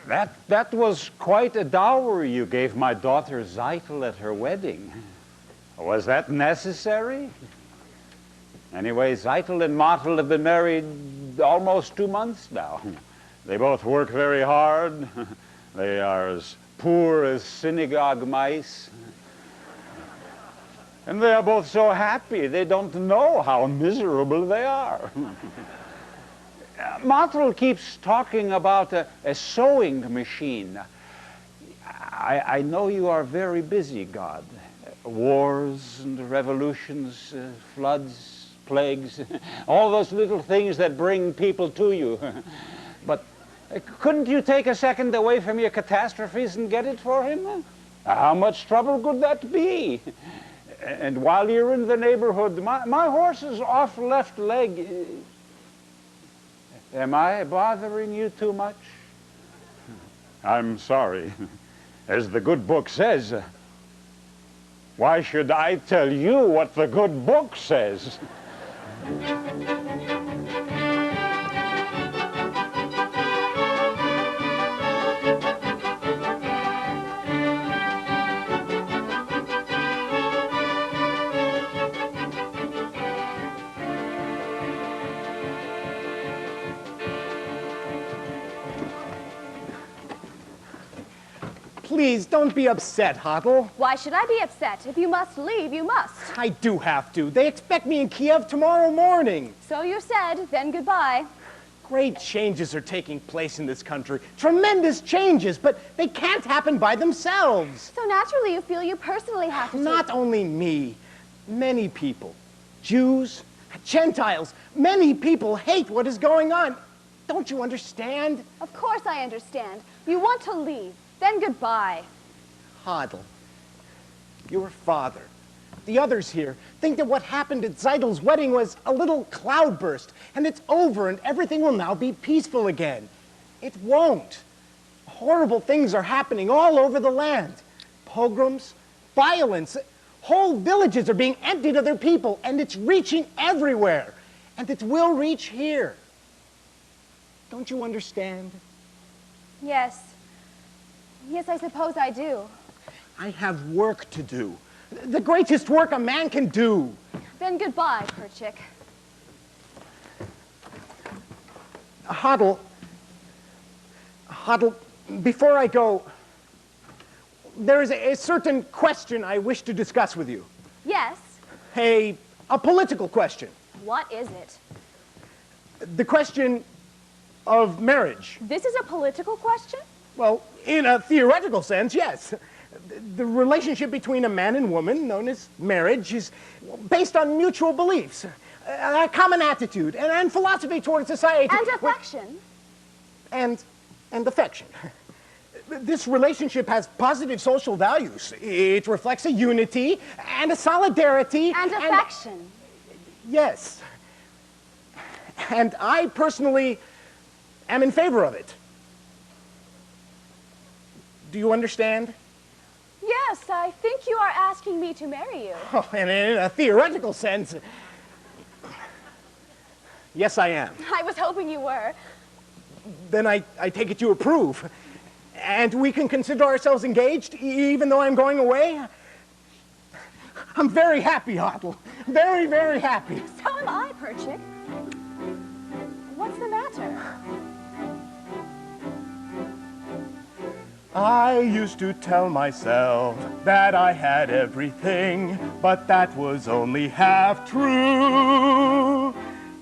That was quite a dowry you gave my daughter Zeitel at her wedding. Was that necessary? Anyway, Zeitel and Martel have been married almost 2 months now. They both work very hard. They are as poor as synagogue mice. And they are both so happy, they don't know how miserable they are. Martel keeps talking about a sewing machine. I know you are very busy, God. Wars and revolutions, floods, plagues, all those little things that bring people to you. But couldn't you take a second away from your catastrophes and get it for him? How much trouble could that be? And while you're in the neighborhood, my horse is off left leg. Am I bothering you too much? I'm sorry. As the good book says, why should I tell you what the good book says? Please, don't be upset, Hoddle. Why should I be upset? If you must leave, you must. I do have to. They expect me in Kiev tomorrow morning. So you said, then goodbye. Great changes are taking place in this country. Tremendous changes, but they can't happen by themselves. So naturally you feel you personally have to Not only me. Many people. Jews, Gentiles. Many people hate what is going on. Don't you understand? Of course I understand. You want to leave. Then goodbye. Hoddle, your father, the others here, think that what happened at Zeitel's wedding was a little cloudburst, and it's over, and everything will now be peaceful again. It won't. Horrible things are happening all over the land. Pogroms, violence, whole villages are being emptied of their people, and it's reaching everywhere, and it will reach here. Don't you understand? Yes. Yes, I suppose I do. I have work to do. The greatest work a man can do. Then goodbye, Perchik. Hoddle, before I go, there is a certain question I wish to discuss with you. Yes? A political question. What is it? The question of marriage. This is a political question? Well, in a theoretical sense, yes. The relationship between a man and woman, known as marriage, is based on mutual beliefs, a common attitude, and philosophy toward society. And affection. And affection. This relationship has positive social values. It reflects a unity and a solidarity. And affection. Yes. And I personally am in favor of it. Do you understand? Yes, I think you are asking me to marry you. Oh, and in a theoretical sense, yes, I am. I was hoping you were. Then I take it you approve. And we can consider ourselves engaged, even though I'm going away? I'm very happy, Hoddle. Very, very happy. So am I, Perchik. What's the matter? I used to tell myself that I had everything, but that was only half true.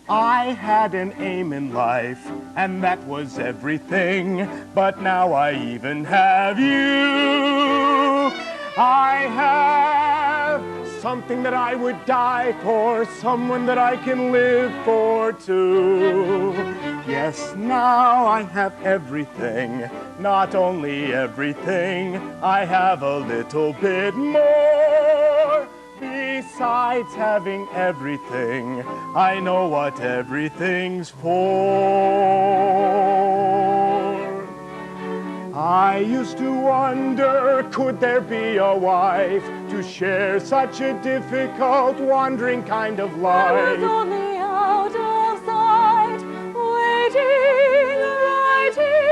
I had an aim in life, and that was everything, but now I even have you. I have something that I would die for, someone that I can live for too. Yes, now I have everything, not only everything, I have a little bit more. Besides having everything, I know what everything's for. I used to wonder, could there be a wife to share such a difficult, wandering kind of life? I was only out of sight, waiting, writing.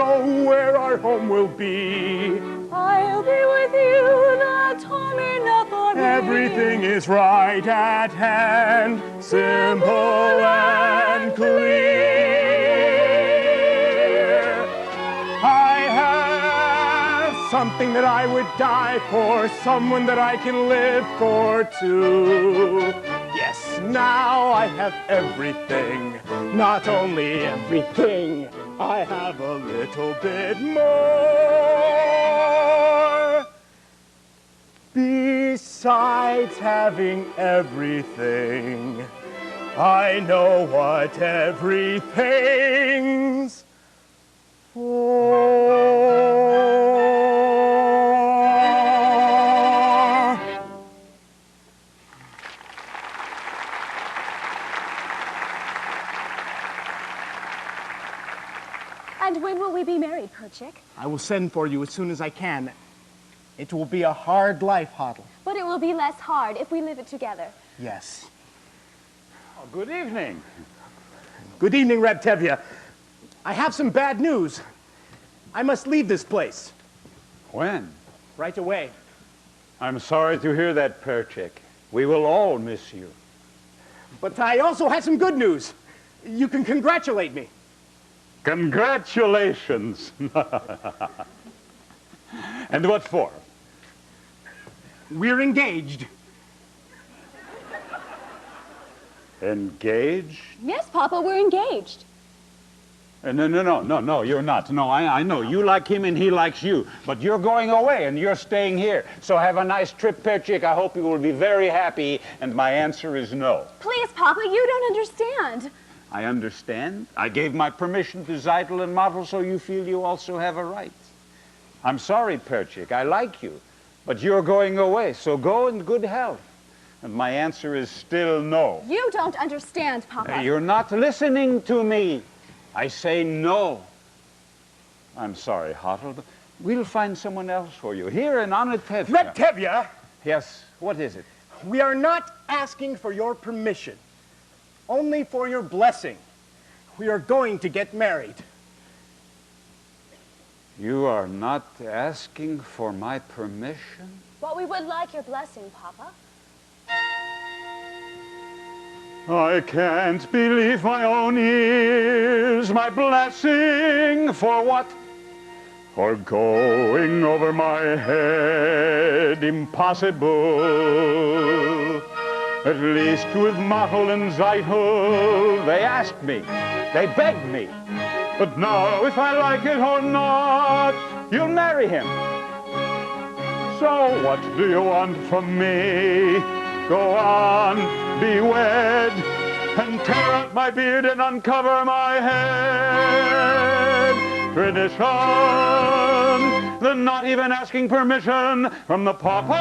row where our home will be. I'll be with you, that's home enough for me. Everything is right at hand, simple and clear. I have something that I would die for, someone that I can live for too. Yes, now I have everything, not only everything, I have a little bit more. Besides having everything, I know what everything's for. And when will we be married, Perchik? I will send for you as soon as I can. It will be a hard life, Hoddle. But it will be less hard if we live it together. Yes. Oh, good evening. Good evening, Reb Tevye. I have some bad news. I must leave this place. When? Right away. I'm sorry to hear that, Perchik. We will all miss you. But I also have some good news. You can congratulate me. Congratulations. And what for? We're engaged. Engaged? Yes, Papa, we're engaged. No, you're not. No, I know. You like him and he likes you. But you're going away and you're staying here. So have a nice trip, Perchik. I hope you will be very happy. And my answer is no. Please, Papa, you don't understand. I understand. I gave my permission to Zeitel and Model, so you feel you also have a right. I'm sorry, Perchik. I like you. But you're going away, so go in good health. And my answer is still no. You don't understand, Papa. You're not listening to me. I say no. I'm sorry, Hoddle, but we'll find someone else for you. Here in Anatevka. Reb Tevye, Yes, what is it? we are not asking for your permission, only for your blessing. We are going to get married. You are not asking for my permission? But we would like your blessing, Papa. I can't believe my own ears. My blessing for what? For going over my head. Impossible. At least with Mottel and Zeitel, they asked me. They begged me. But now, if I like it or not, you'll marry him. So what do you want from me? Go on, be wed, and tear out my beard and uncover my head. Tradition, then not even asking permission from the Papa.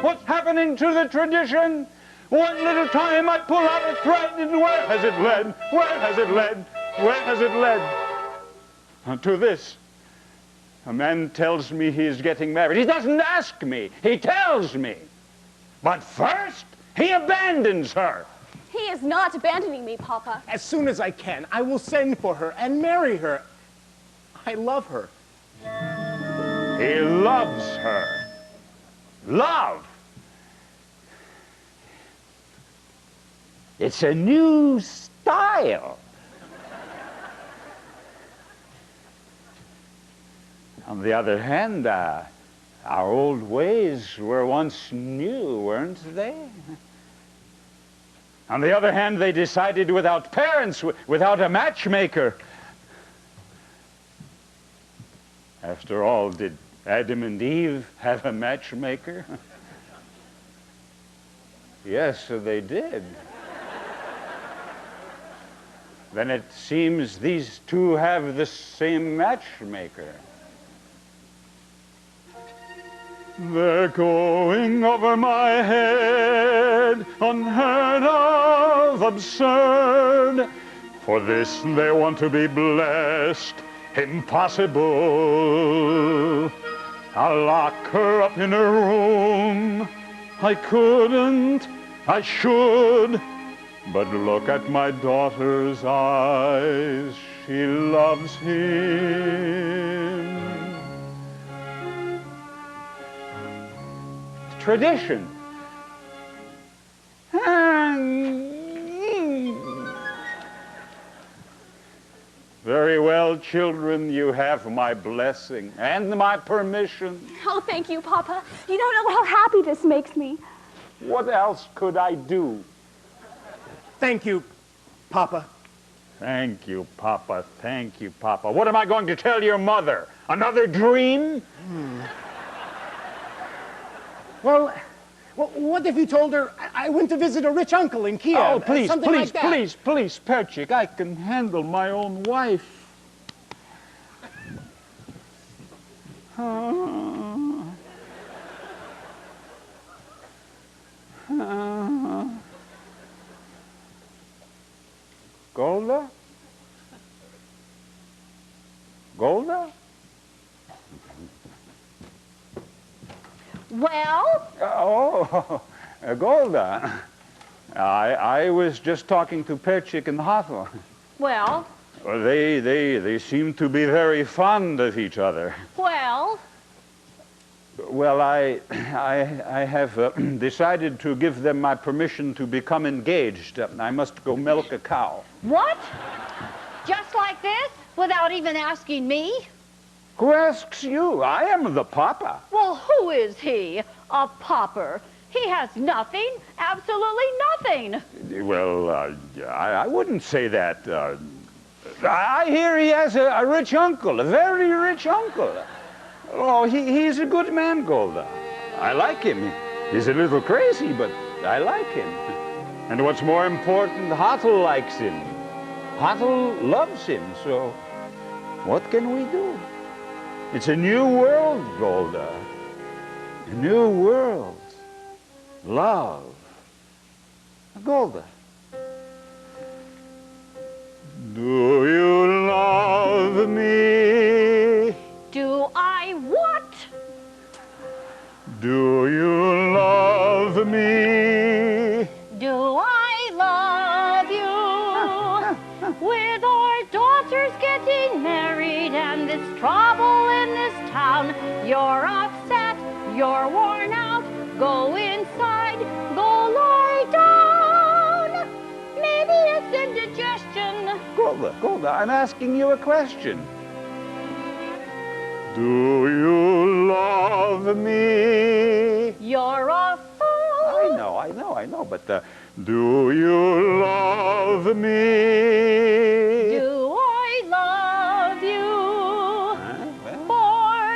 What's happening to the tradition? One little time I pull out a thread, and where has it led? Where has it led? Where has it led? To this. A man tells me he's getting married. He doesn't ask me. He tells me. But first, he abandons her. He is not abandoning me, Papa. As soon as I can, I will send for her and marry her. I love her. He loves her. Love. It's a new style. On the other hand, our old ways were once new, weren't they? On the other hand, they decided without parents, without a matchmaker. After all, did Adam and Eve have a matchmaker? Yes, they did. Then it seems these two have the same matchmaker. They're going over my head, unheard of, absurd. For this they want to be blessed, impossible. I'll lock her up in her room. I couldn't, I should, but look at my daughter's eyes. she loves him. Tradition. Very well, children, you have my blessing and my permission. Oh, thank you, Papa. You don't know how happy this makes me. What else could I do? Thank you, Papa. Thank you, Papa. Thank you, Papa. What am I going to tell your mother? Another dream? Well, what if you told her I went to visit a rich uncle in Kiev? Oh, please, something please, like that. please, Perchik. I can handle my own wife. Golda? Golda? Well? Golda. I was just talking to Perchik and Hathel. Well? Well, they seem to be very fond of each other. Well? Well, I have decided to give them my permission to become engaged. I must go milk a cow. What? Just like this? Without even asking me? Who asks you? I am the papa. Well, who is he? A pauper. He has nothing, absolutely nothing. Well, I wouldn't say that. I hear he has a rich uncle, a very rich uncle. Oh, he's a good man, Golda. I like him. He's a little crazy, but I like him. And what's more important, Hathel likes him. Hathel loves him, so what can we do? It's a new world, Golda. A new world. Love. Golda. Do you love me? Do I what? Do you love me? Do I love you? With our daughters getting married and this trouble in this town, you're upset, you're worn out, go inside, go lie down. Maybe it's indigestion. Golda, I'm asking you a question. Do you love me? You're a fool. I know, but do you love me? Do I love you? Well,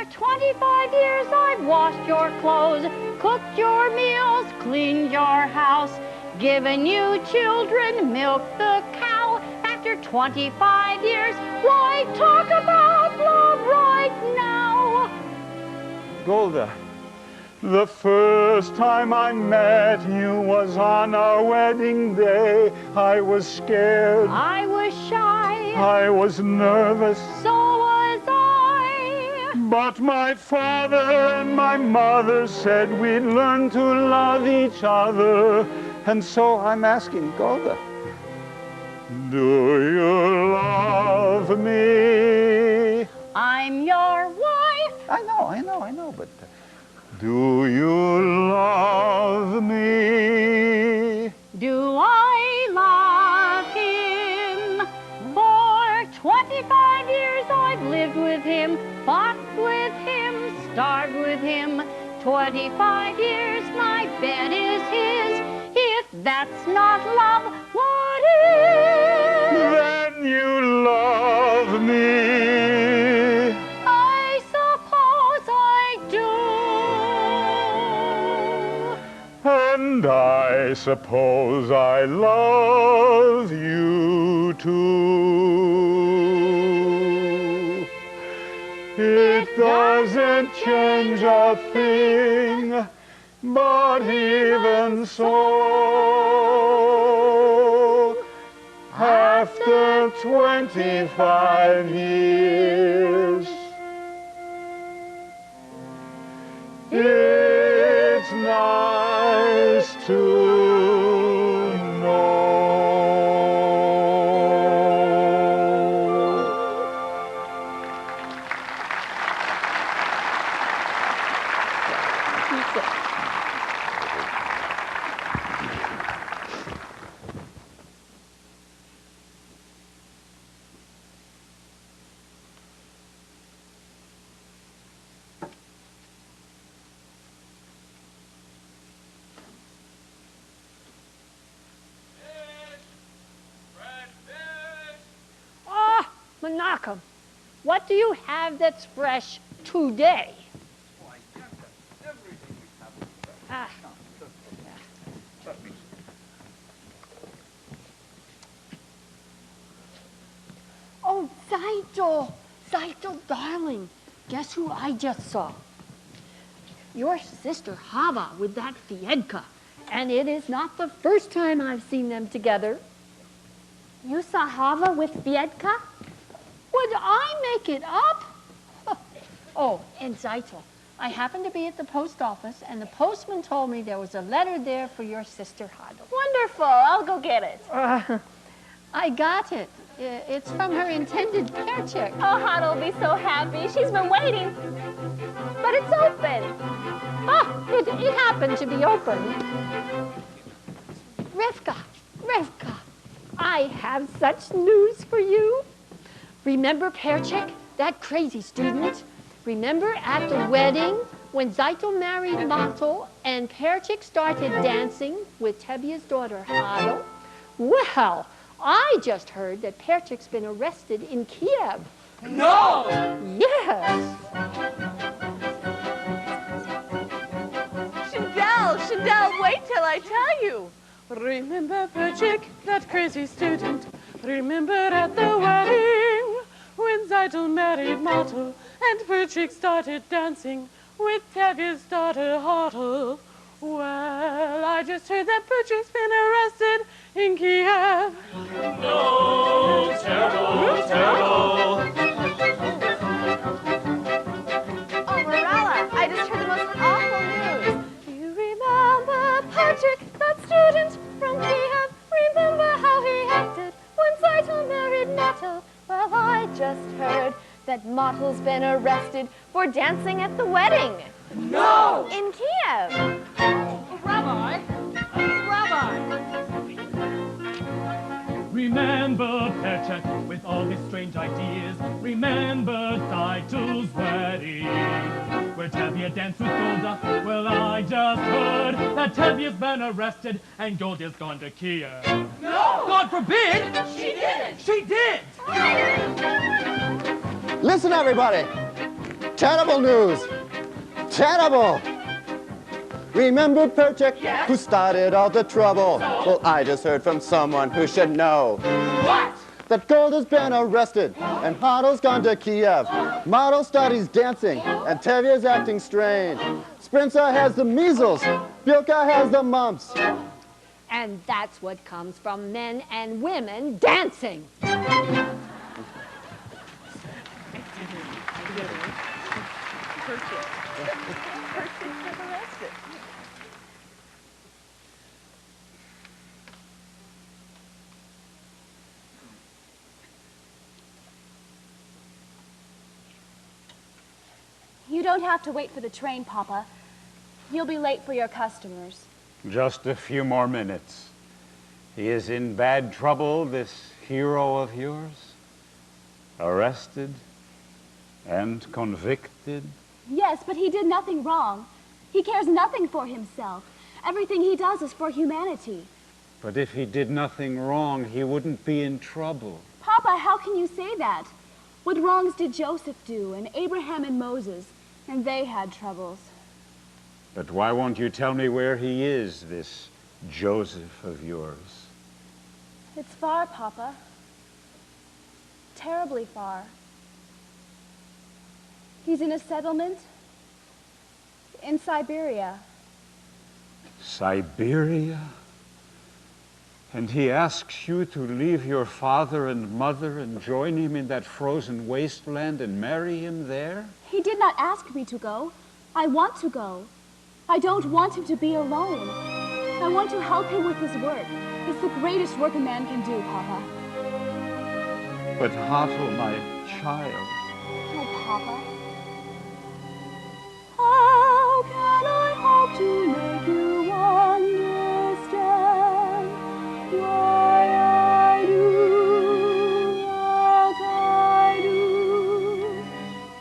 For 25 years I've washed your clothes, cooked your meals, cleaned your house, given you children, milked the cow. After 25 years, why talk about love right now? Golda, the first time I met you was on our wedding day. I was scared. I was shy. I was nervous. So was I. But my father and my mother said we'd learn to love each other. And so I'm asking Golda, do you love me? I'm your wife. I know, but do you love me? Do I love him? For 25 years I've lived with him, fought with him, starved with him. 25 years my bed is his. If that's not love, what is? Then you love me. I suppose I do. And I suppose I love you too. It doesn't change a thing, but even so, after 25 years, it's nice to know. Malcolm, what do you have that's fresh today? Why, Captain, everything we have is fresh. Ah. Let me see. Oh, Zeitel! Zeitel, darling, guess who I just saw? Your sister Hava with that Fiedka. And it is not the first time I've seen them together. You saw Hava with Fiedka? Would I make it up? Oh, and Zeitel, I happened to be at the post office, and the postman told me there was a letter there for your sister Hadel. Wonderful. I'll go get it. I got it. It's from her intended paycheck. Oh, Hadel will be so happy. She's been waiting. But it's open. Ah, it happened to be open. Rivka, I have such news for you. Remember Perchik, that crazy student? Remember at the wedding when Zeitel married Matel and Perchik started dancing with Tebia's daughter Hadel? Well, I just heard that Perchik's been arrested in Kiev. No! Yes. Chandel, wait till I tell you. Remember Perchik, that crazy student? Remember at the wedding when Zeitel married Matel and Perchik started dancing with Tevia's daughter Hadel? Well, I just heard that Perchik's been arrested in Kiev. No, terrible, terrible. Oh, Walla, I just heard the most awful news. You remember Perchik, that student from Kiev? Remember how he acted when Zeitel married Matel? Well, I just heard that Matel's been arrested for dancing at the wedding. No! In Kiev. Rabbi! Remember Perchek with all his strange ideas. Remember Zeitel's wedding, where Tevye danced with Golda. Well, I just heard that Tevye's been arrested and Golda's gone to Kiev. No! God forbid! She did! She did! Listen, everybody. Terrible news. Terrible. Remember Perchik, who started all the trouble? Well, I just heard from someone who should know. What? That Golda's been arrested, and Hadel's gone to Kiev. Model studies dancing, and Tevye's acting strange. Sprinza has the measles, Bilka has the mumps. And that's what comes from men and women dancing. You don't have to wait for the train, Papa. You'll be late for your customers. Just a few more minutes. He is in bad trouble, this hero of yours? Arrested and convicted? Yes, but he did nothing wrong. He cares nothing for himself. Everything he does is for humanity. But if he did nothing wrong, he wouldn't be in trouble. Papa, how can you say that? What wrongs did Joseph do, and Abraham and Moses? And they had troubles. But why won't you tell me where he is, this Joseph of yours? It's far, Papa. Terribly far. He's in a settlement in Siberia. Siberia? And he asks you to leave your father and mother and join him in that frozen wasteland and marry him there? He did not ask me to go. I want to go. I don't want him to be alone. I want to help him with his work. It's the greatest work a man can do, Papa. But Hatel, my child. Oh, Papa. How can I hope to make you understand why I do what I do?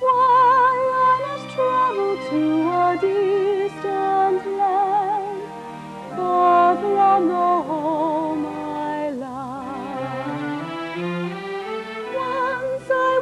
Why I must travel to a distant land, far from the home I love. Once I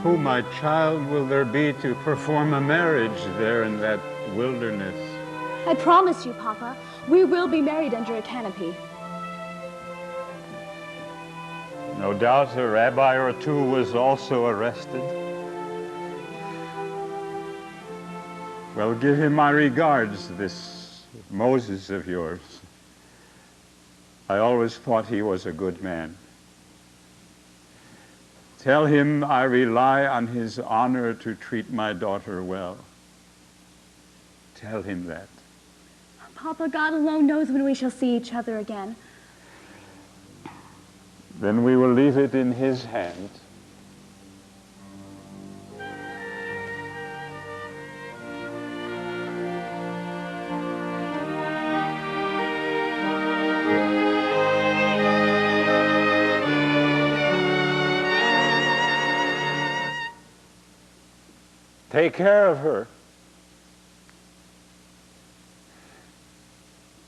Who, my child, will there be to perform a marriage there in that wilderness? I promise you, Papa, we will be married under a canopy. No doubt a rabbi or two was also arrested. Well, give him my regards, this Moses of yours. I always thought he was a good man. Tell him I rely on his honor to treat my daughter well. Tell him that. Papa, God alone knows when we shall see each other again. Then we will leave it in his hands. Take care of her.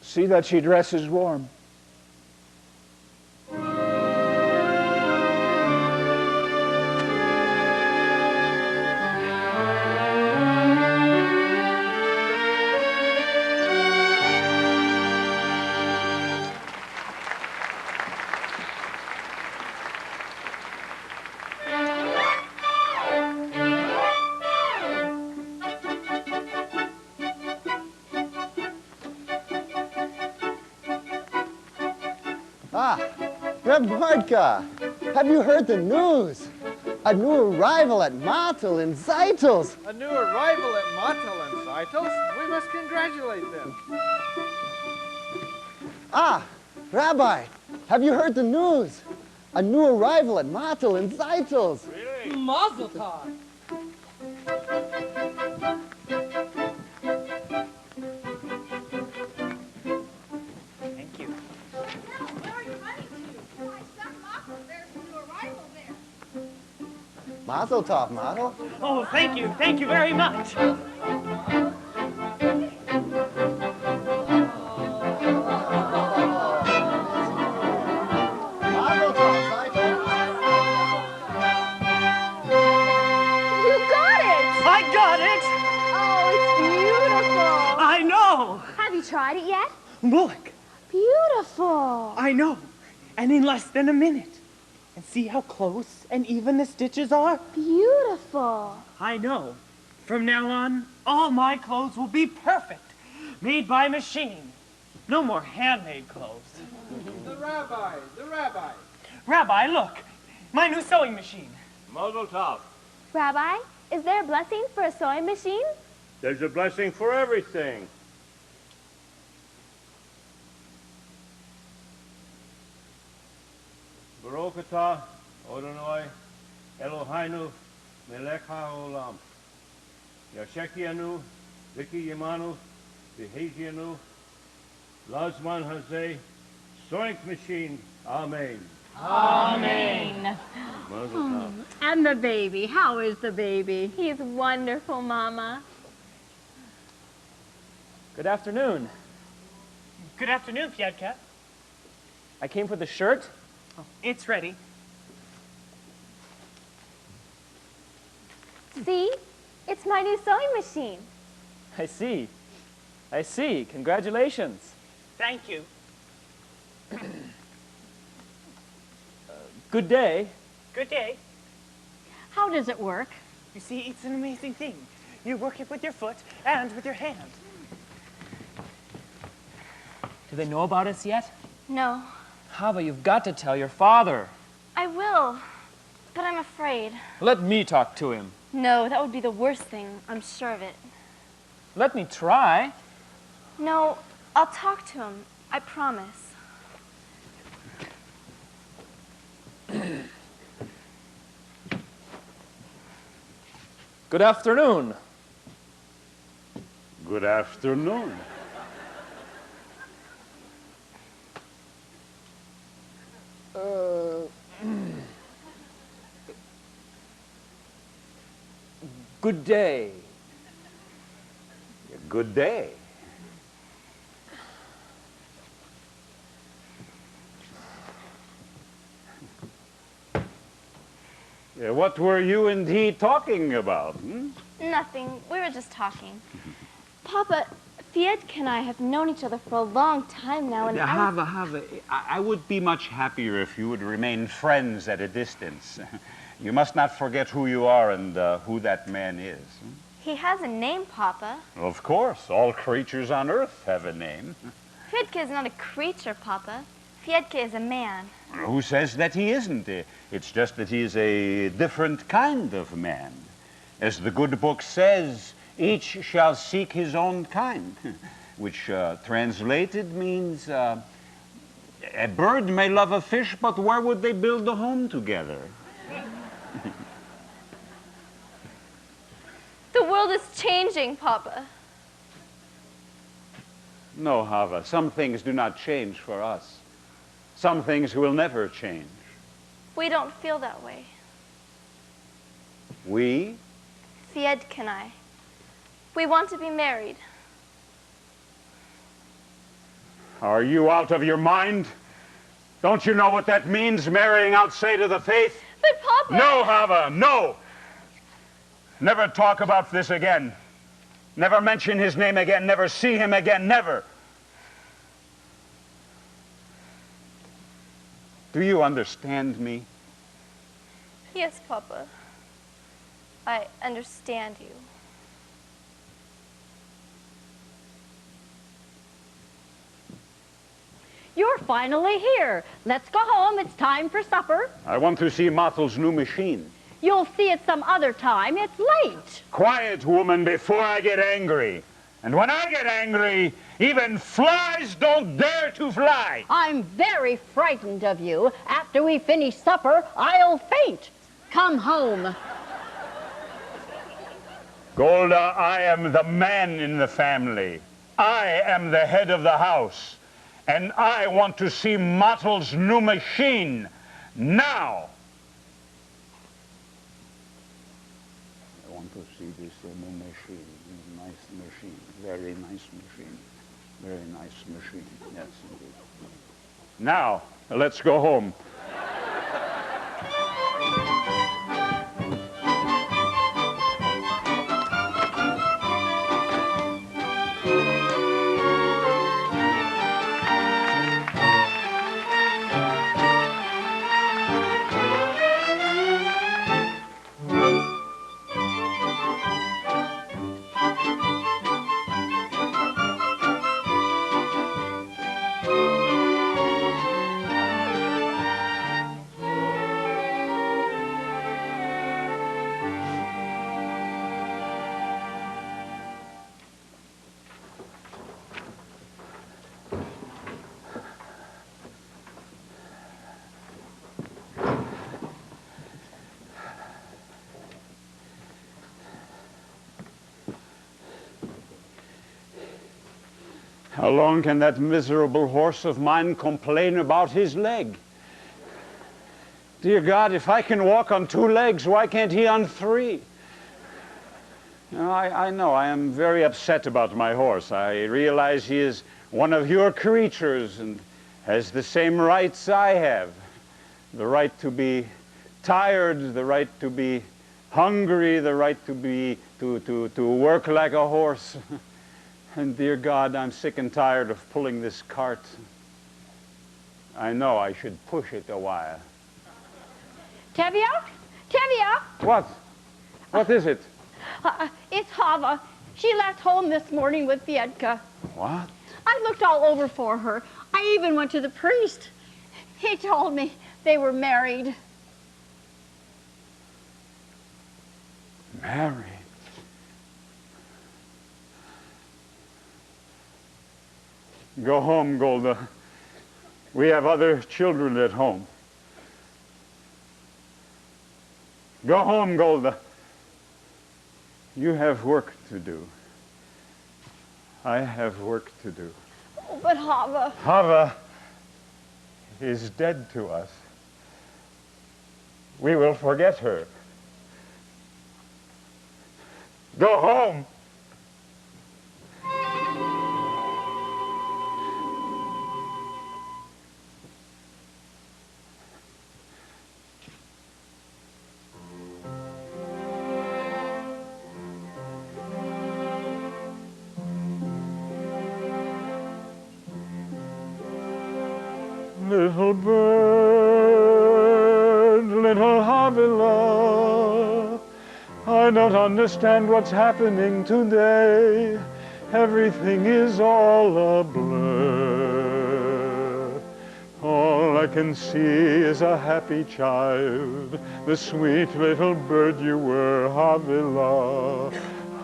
See that she dresses warm. Mordka, have you heard the news? A new arrival at Matel in Zeitels. A new arrival at Matel and Zeitels? We must congratulate them. Rabbi, have you heard the news? A new arrival at Matel in Zeitels. Really? Mazel tov. Thank you. Mazel tov, Matel. Oh, thank you. Thank you very much. Mazel tov, Zeitels. You got it! I got it! Oh, it's beautiful. I know! Have you tried it yet? Look, Beautiful. I know. And in less than a minute. And see how close and even the stitches are? Beautiful. I know. From now on, all my clothes will be perfect. Made by machine. No more handmade clothes. The rabbi. Rabbi, look. My new sewing machine. Mazel tov. Rabbi, is there a blessing for a sewing machine? There's a blessing for everything. Baruch atah Adonai Eloheinu melech haolam. Yashekianu v'kiyimanu v'hejianu lazman hazeh sewing machine. Amen. Amen. Mazel tov. And the baby, how is the baby? He's wonderful, Mama. Good afternoon. Good afternoon, Fiedka. I came for the shirt. Oh, it's ready. See? It's my new sewing machine. I see. I see. Congratulations. Thank you. Good day. Good day. How does it work? You see, it's an amazing thing. You work it with your foot and with your hand. Do they know about us yet? No, Hava, you've got to tell your father. I will, but I'm afraid. Let me talk to him. No, that would be the worst thing. I'm sure of it. Let me try. No, I'll talk to him. I promise. Good afternoon. Good afternoon. Good day. Good day. What were you and he talking about? Hmm? Nothing. We were just talking. Papa, Fiedka and I have known each other for a long time now, and I would be much happier if you would remain friends at a distance. You must not forget who you are and who that man is. He has a name, Papa. Of course. All creatures on earth have a name. Fiedka is not a creature, Papa. Fiedka is a man. Who says that he isn't? It's just that he is a different kind of man. As the good book says, each shall seek his own kind, which translated means a bird may love a fish, but where would they build a home together? The world is changing, Papa. No, Hava, some things do not change for us. Some things will never change. We don't feel that way. We? Fiedka and I. We want to be married. Are you out of your mind? Don't you know what that means, marrying outside of the faith? But Papa... No, Hava, no! Never talk about this again. Never mention his name again. Never see him again. Never. Do you understand me? Yes, Papa. I understand you. You're finally here. Let's go home. It's time for supper. I want to see Mothel's new machine. You'll see it some other time. It's late. Quiet, woman, before I get angry. And when I get angry, even flies don't dare to fly. I'm very frightened of you. After we finish supper, I'll faint. Come home. Golda, I am the man in the family. I am the head of the house. And I want to see Mothel's new machine now. I want to see this new machine. Nice machine. Very nice machine. Very nice machine. Yes, indeed. Now, let's go home. How long can that miserable horse of mine complain about his leg? Dear God, if I can walk on 2 legs, why can't he on 3? I know I am very upset about my horse. I realize he is one of your creatures and has the same rights I have. The right to be tired, the right to be hungry, the right to work like a horse. And dear God, I'm sick and tired of pulling this cart. I know I should push it a while. Tevye? Tevye? What? What is it? It's Hava. She left home this morning with Fiedka. What? I looked all over for her. I even went to the priest. He told me they were married. Married? Go home, Golda. We have other children at home. Go home, Golda. You have work to do. I have work to do. Oh, but Hava... Hava is dead to us. We will forget her. Go home. Little bird, little Havila, I don't understand what's happening today. Everything is all a blur. All I can see is a happy child, the sweet little bird you were, Havila,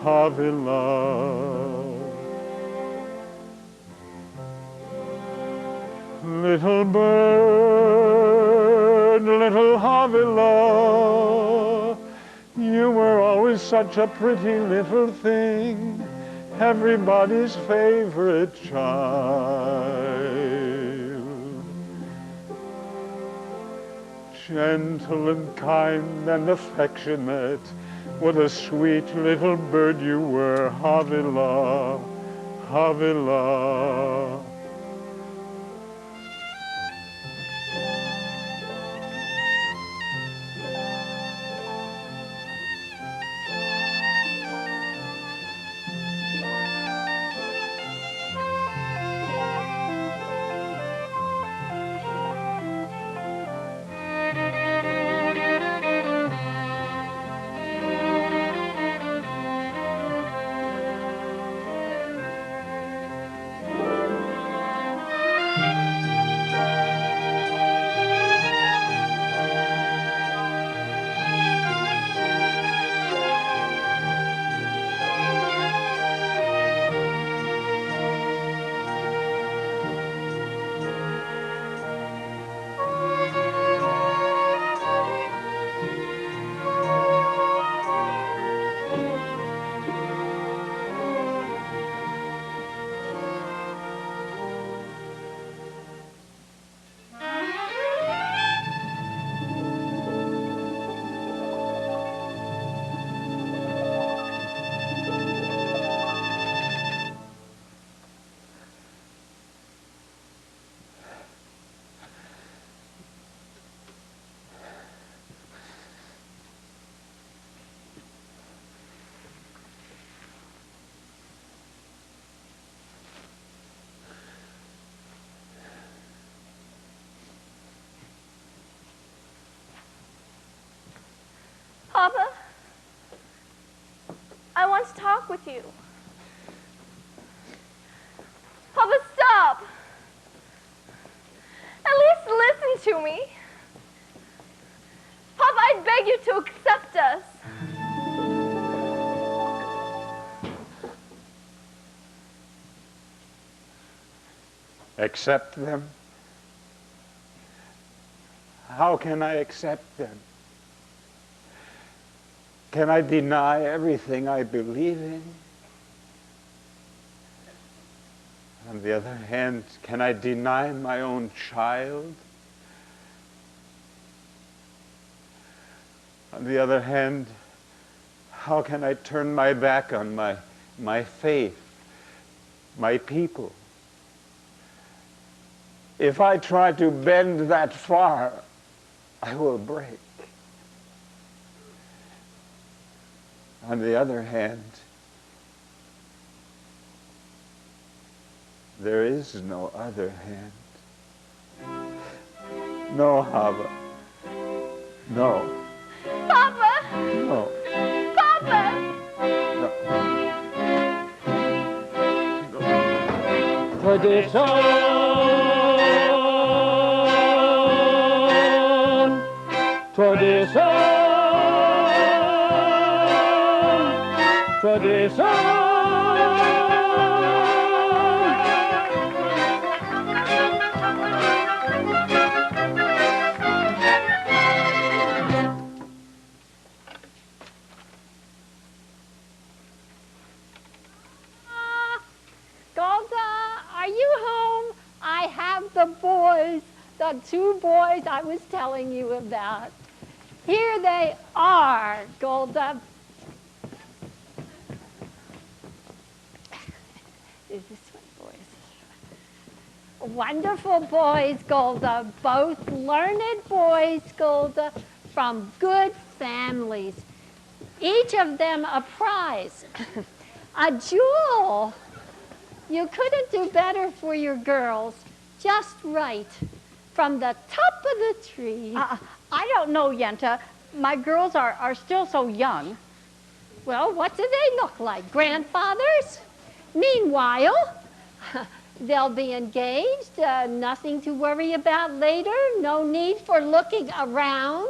Havila. Little bird, little Havila, you were always such a pretty little thing, everybody's favorite child. Gentle and kind and affectionate, what a sweet little bird you were, Havila, Havila. Papa, I want to talk with you. Papa, stop. At least listen to me. Papa, I beg you to accept us. Accept them? How can I accept them? Can I deny everything I believe in? On the other hand, can I deny my own child? On the other hand, how can I turn my back on my faith, my people? If I try to bend that far, I will break. On the other hand, there is no other hand. No, Hava. No. Papa! No. Papa! No. Tradition, tradition. Tradition. Golda, are you home? I have the boys, the two boys I was telling you about. Here they are, Golda. Is this one, boys? Wonderful boys, Golda. Both learned boys, Golda, from good families. Each of them a prize. A jewel. You couldn't do better for your girls. Just right. from the top of the tree. I don't know, Yenta. My girls are still so young. Well, what do they look like? Grandfathers? Meanwhile, they'll be engaged, nothing to worry about later, no need for looking around.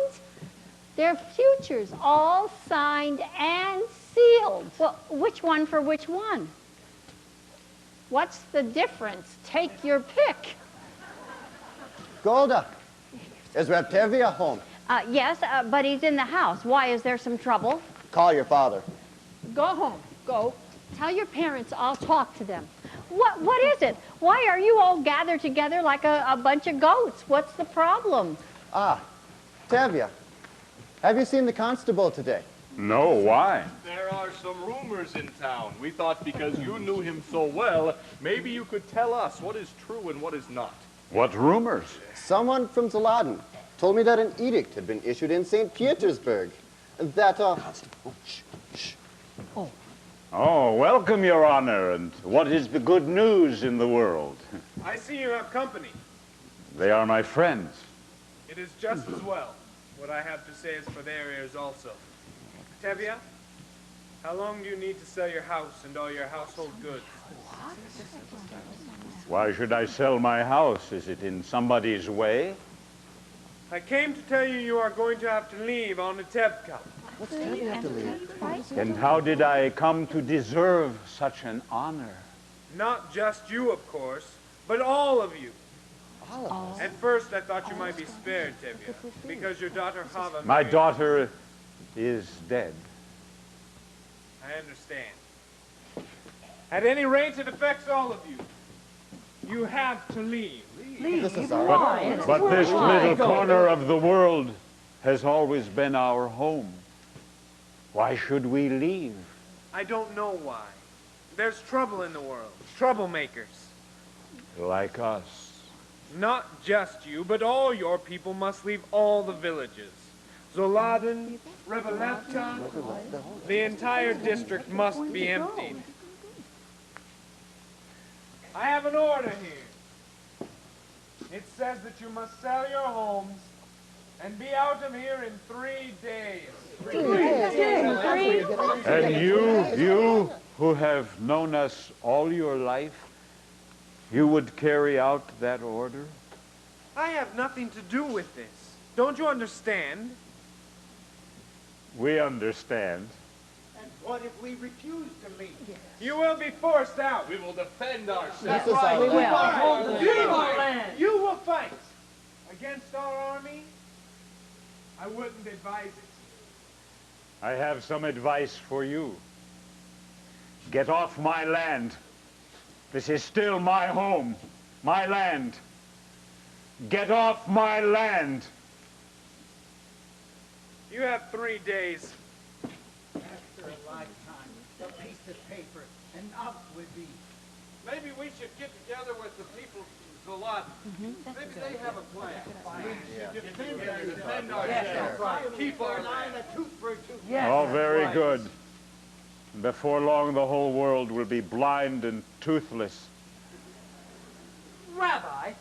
Their futures all signed and sealed. Well, which one for which one? What's the difference? Take your pick. Golda, is Reptevia home? Yes, but he's in the house. Why, is there some trouble? Call your father. Go home. Go. Tell your parents I'll talk to them. What is it? Why are you all gathered together like a bunch of goats? What's the problem? Ah, Tevia, have you seen the constable today? No, why? There are some rumors in town. We thought because you knew him so well, maybe you could tell us what is true and what is not. What rumors? Someone from Zaladen told me that an edict had been issued in St. Petersburg. That, Oh, welcome, Your Honor. And what is the good news in the world? I see you have company. They are my friends. It is just as well. What I have to say is for their ears also. Tevia, how long do you need to sell your house and all your household goods? Why should I sell my house? Is it in somebody's way? I came to tell you you are going to have to leave on the Tevka. what's Tevia have to leave? And how did I come to deserve such an honor? Not just you, of course, but all of you. All of us. At first, I thought you might be spared, Tevia, because your daughter Hava... My daughter is dead. I understand. At any rate, it affects all of you. You have to leave. This is our But this little corner of the world has always been our home. Why should we leave? I don't know why. There's trouble in the world. Troublemakers. Like us. Not just you, but all your people must leave all the villages. Zoladen, Revelevka, the entire district must be emptied. I have an order here. It says that you must sell your homes and be out of here in 3 days. And you who have known us all your life, you would carry out that order? I have nothing to do with this. Don't you understand? We understand. And what if we refuse to leave? You will be forced out. We will defend ourselves. This is our You will fight against our army. I wouldn't advise it. I have some advice for you. Get off my land. This is still my home, my land. Get off my land. You have 3 days. After a lifetime, a piece of paper, and out with thee. Maybe we should get together with the people from Zolot. Maybe they have a plan. Defend ourselves. Keep our land. Oh, very good. Before long, the whole world will be blind and toothless. Rabbi,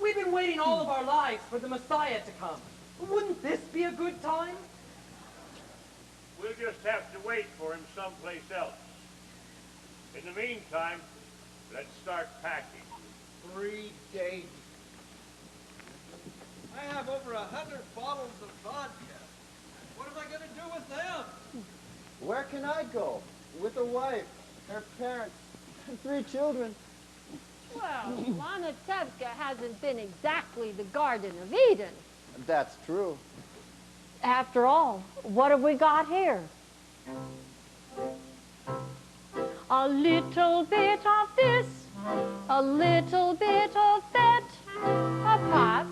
we've been waiting all of our lives for the Messiah to come. Wouldn't this be a good time? We'll just have to wait for him someplace else. In the meantime, let's start packing. 3 days. I have over 100 bottles of vodka. What am I going to do with them? Where can I go? With a wife, her parents, and 3 children. Well, Lanatevka hasn't been exactly the Garden of Eden. That's true. After all, what have we got here? A little bit of this, a little bit of that, a pot,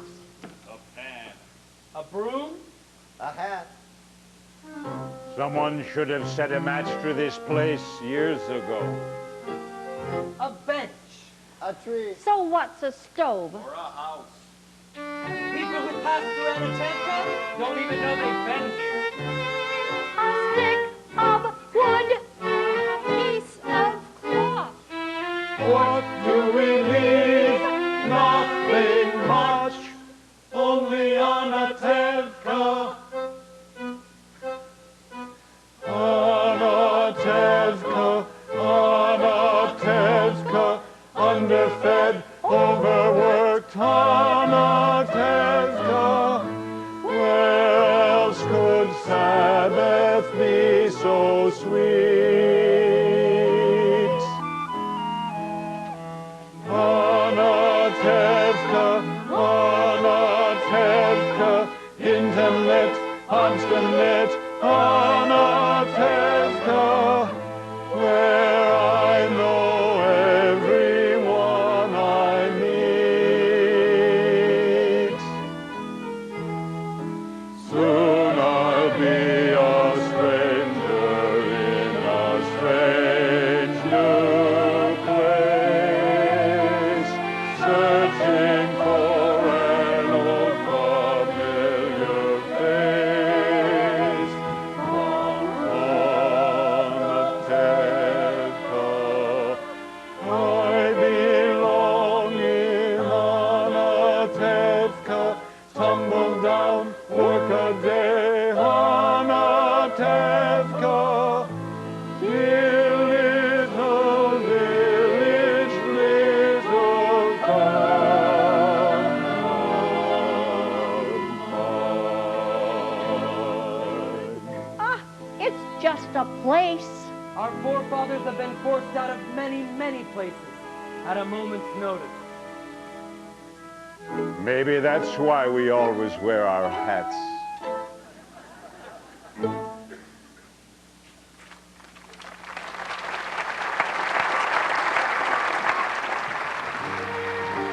A pan. A broom? A hat. Someone should have set a match to this place years ago. A bench. A tree. So what's a stove? Or a house. People who pass through Anatevka don't even know they've been here. A stick of wood, a piece of cloth. What do we leave? Nothing much. overfed, overworked Hanatevka. Where else could Sabbath be so sweet? Hanatevka, Hanatevka, intimate, obstinate, Hanatevka, where I know everyone I meet. Soon I'll be a stranger in a strange new place, searching for an old familiar face. Hanatevka, I belong in Hanatevka, tumble down, work a day, Hanatevka. Dear little village, little town Ah, it's just a place. Our forefathers have been forced out of many, many places at a moment's notice. Maybe that's why we always wear our hats.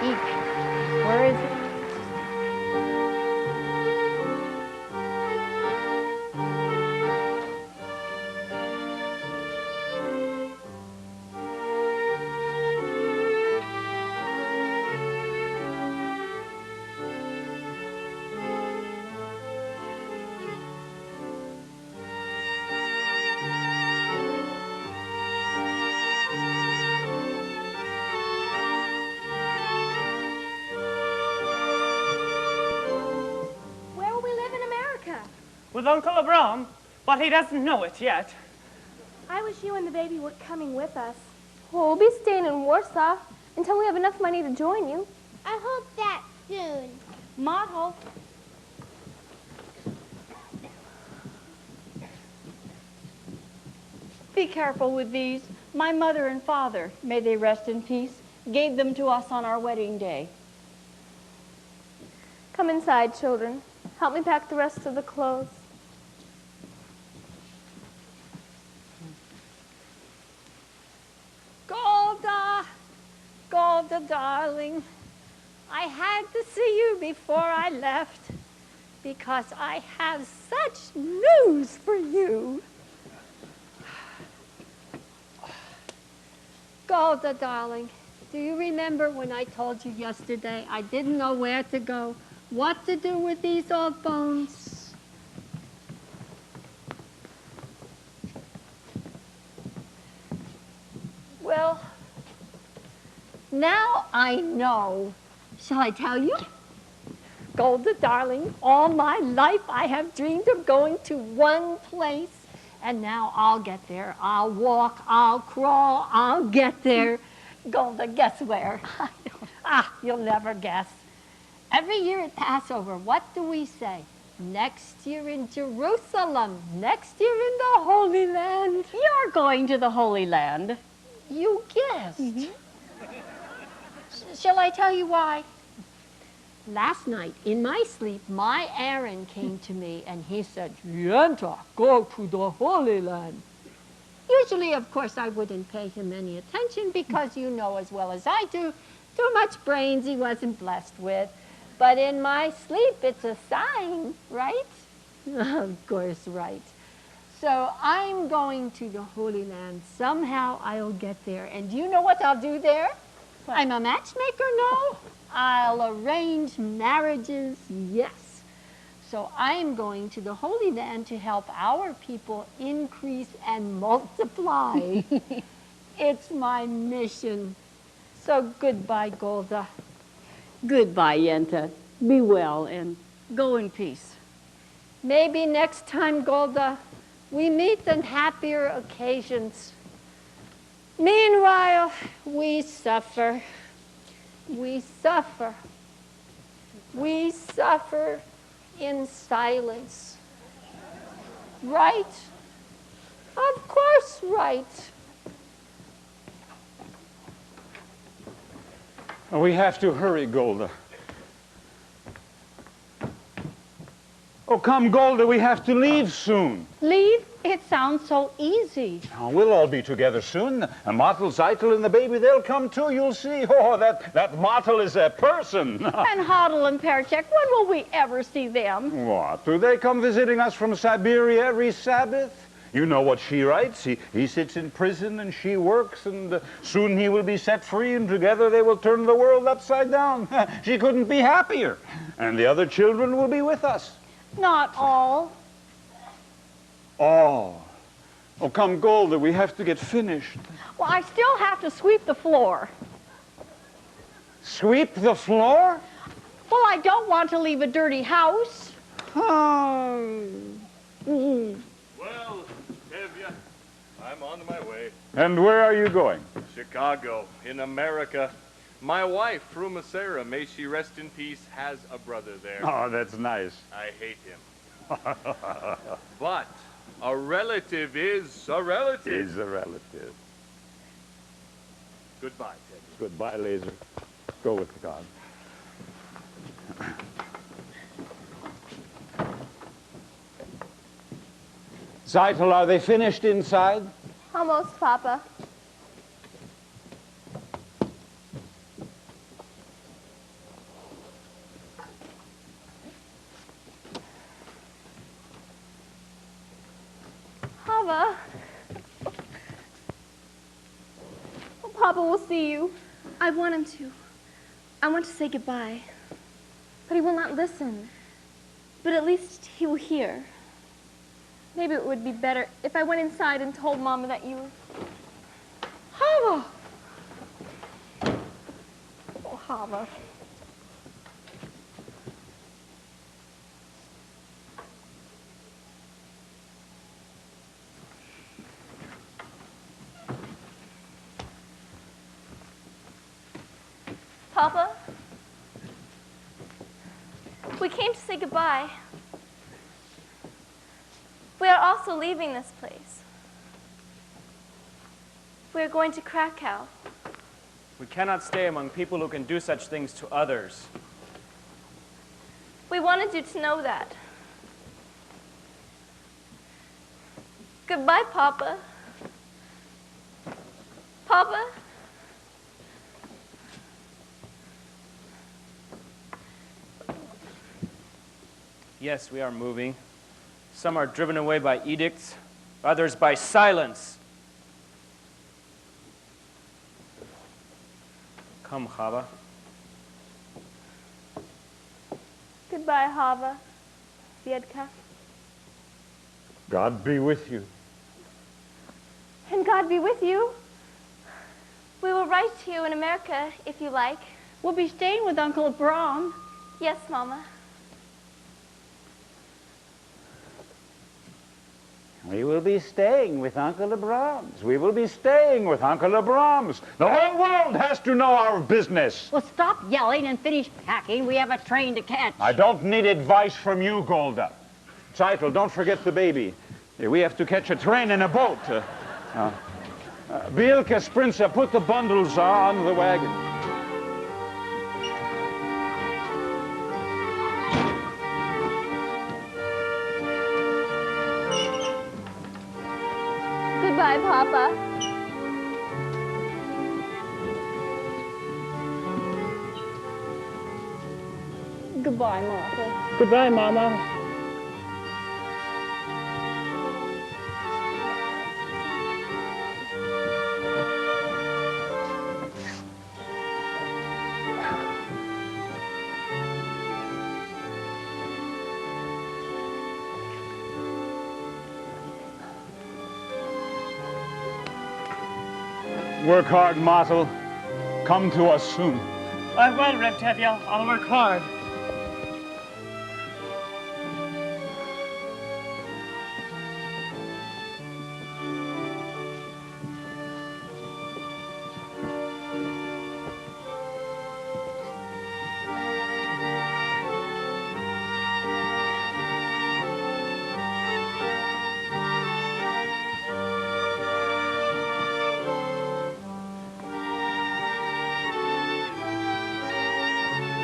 Eek. Where is it? Where will we live in America? With Uncle Abraham, but he doesn't know it yet. I wish you and the baby were coming with us. Well, we'll be staying in Warsaw until we have enough money to join you. I hope that soon. Motto. Be careful with these. My mother and father, may they rest in peace, gave them to us on our wedding day. Come inside, children. Help me pack the rest of the clothes. Golda, Golda, darling, I had to see you before I left because I have such news for you. Golda, darling, do you remember when I told you yesterday I didn't know where to go, what to do with these old bones? Well, now I know. Shall I tell you? Golda, darling, all my life I have dreamed of going to one place, and now I'll get there. I'll walk, I'll crawl, I'll get there. Golda, guess where? You'll never guess. Every year at Passover, what do we say? Next year in Jerusalem, next year in the Holy Land. You're going to the Holy Land. You guessed. Shall I tell you why? Last night, in my sleep, my Aaron came to me and he said, Yenta, go to the Holy Land. Usually, of course, I wouldn't pay him any attention because you know as well as I do, too much brains he wasn't blessed with. But in my sleep, it's a sign, right? Of course, right. So I'm going to the Holy Land. Somehow I'll get there. And do you know what I'll do there? What? I'm a matchmaker, no? I'll arrange marriages, yes. So I'm going to the Holy Land to help our people increase and multiply. It's my mission. So goodbye, Golda. Goodbye, Yenta. Be well and go in peace. Maybe next time, Golda, we meet on happier occasions. Meanwhile, we suffer. We suffer. We suffer in silence. Right? Of course, right. We have to hurry, Golda. Oh, come, Golda, we have to leave soon. Leave? It sounds so easy. Oh, we'll all be together soon. Mottel, Zeitel, and the baby, they'll come too, you'll see. Oh, that Mottel is a person. And Hodel and Perchek, when will we ever see them? What? Do they come visiting us from Siberia every Sabbath? You know what she writes. He sits in prison and she works, and soon he will be set free, and together they will turn the world upside down. She couldn't be happier. And the other children will be with us. Not all. Oh. Oh, come, Golda, we have to get finished. Well, I still have to sweep the floor. Sweep the floor? Well, I don't want to leave a dirty house. Well, Tevye, I'm on my way. And where are you going? Chicago, in America. My wife, Fruma Sarah, may she rest in peace, has a brother there. Oh, that's nice. I hate him. But a relative is a relative. Is a relative. Goodbye, Tevye. Goodbye, Laser. Go with God. Zeitel, are they finished inside? Almost, Papa. Papa. Oh, Papa will see you. I want him to. I want to say goodbye. But he will not listen. But at least he will hear. Maybe it would be better if I went inside and told Mama that you were... Hava! Oh, Hava. Papa? We came to say goodbye. We are also leaving this place. We are going to Krakow. We cannot stay among people who can do such things to others. We wanted you to know that. Goodbye, Papa. Papa? Yes, we are moving. Some are driven away by edicts, others by silence. Come, Hava. Goodbye, Hava. Viedka. God be with you. And God be with you. We will write to you in America, if you like. We'll be staying with Uncle Abram. Yes, Mama. We will be staying with Uncle Abrams. We will be staying with Uncle Abrams. The whole world has to know our business. Well, stop yelling and finish packing. We have a train to catch. I don't need advice from you, Golda. Zeitel, don't forget the baby. We have to catch a train and a boat. Bielka, Sprinza, put the bundles on the wagon. Goodbye, Papa. Goodbye, Martha. Goodbye, Mama. Work hard, Mottel. Come to us soon. I will, Reb Tevye. I'll work hard.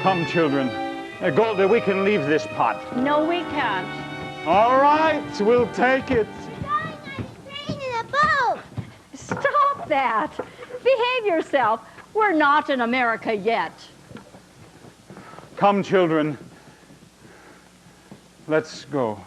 Come, children. Golda, we can leave this pot. No, we can't. All right, we'll take it. Stop that. Behave yourself. We're not in America yet. Come, children. Let's go.